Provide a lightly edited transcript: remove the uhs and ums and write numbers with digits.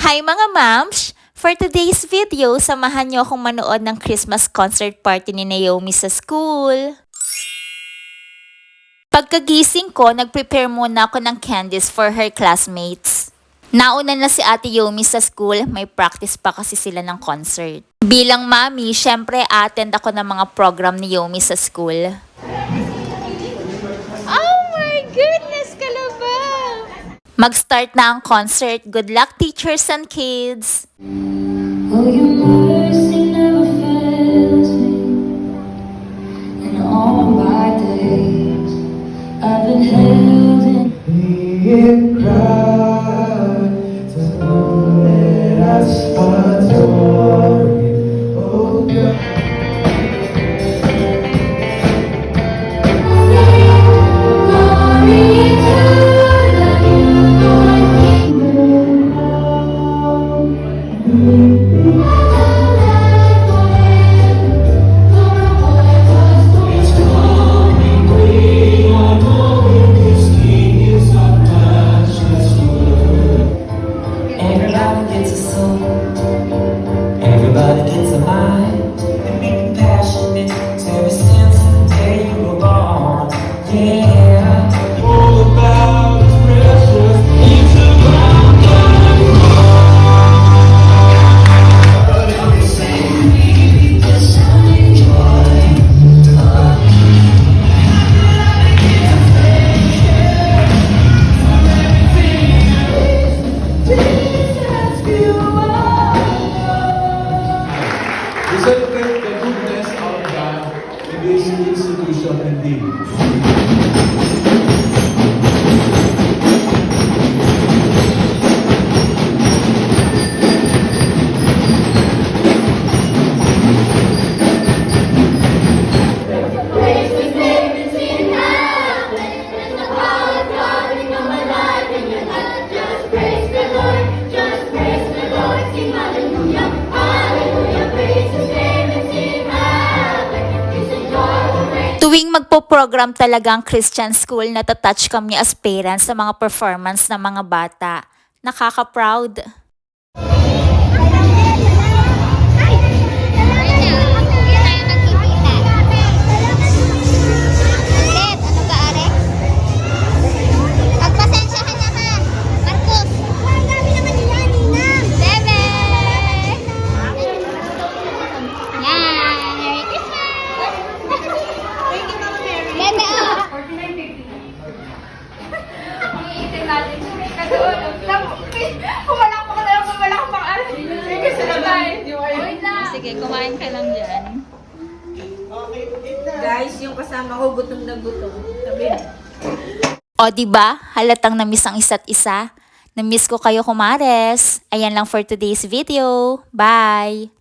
Hi mga mams! For today's video, samahan niyo akong manood ng Christmas concert party ni Naomi sa school. Pagkagising ko, nag-prepare muna ako ng candies for her classmates. Nauna na si Ate Yomi sa school, may practice pa kasi sila ng concert. Bilang mami, syempre attend ako ng mga program ni Yomi sa school. Oh my goodness, kalabaw! Mag-start na ang concert. Good luck, teachers and kids! Oh, your mercy never fails me. In all my days, I've been held in cry to know that I adore you. Oh God. glory to the newborn King. Everybody gets a soul, everybody gets a mind, and be compassionate ever since the day you were born. Yeah, all about is precious. It's about We celebrate the goodness of God in this institution indeed. Praise His name is in heaven, and the power of God will come alive in your life. Just praise the Lord, sing hallelujah, hallelujah. Praise His name is in heaven, His joy will reign. Tuwing magpo-program talaga ang Christian school, natatouch kami as parents sa mga performance ng mga bata. Nakaka-proud. Sige, kumain ka lang dyan. Guys, yung kasama ko gutom na gutom. Sabi, O diba, halatang na-miss ang isa't isa. Na-miss ko kayo kumares. Ayan lang for today's video. Bye!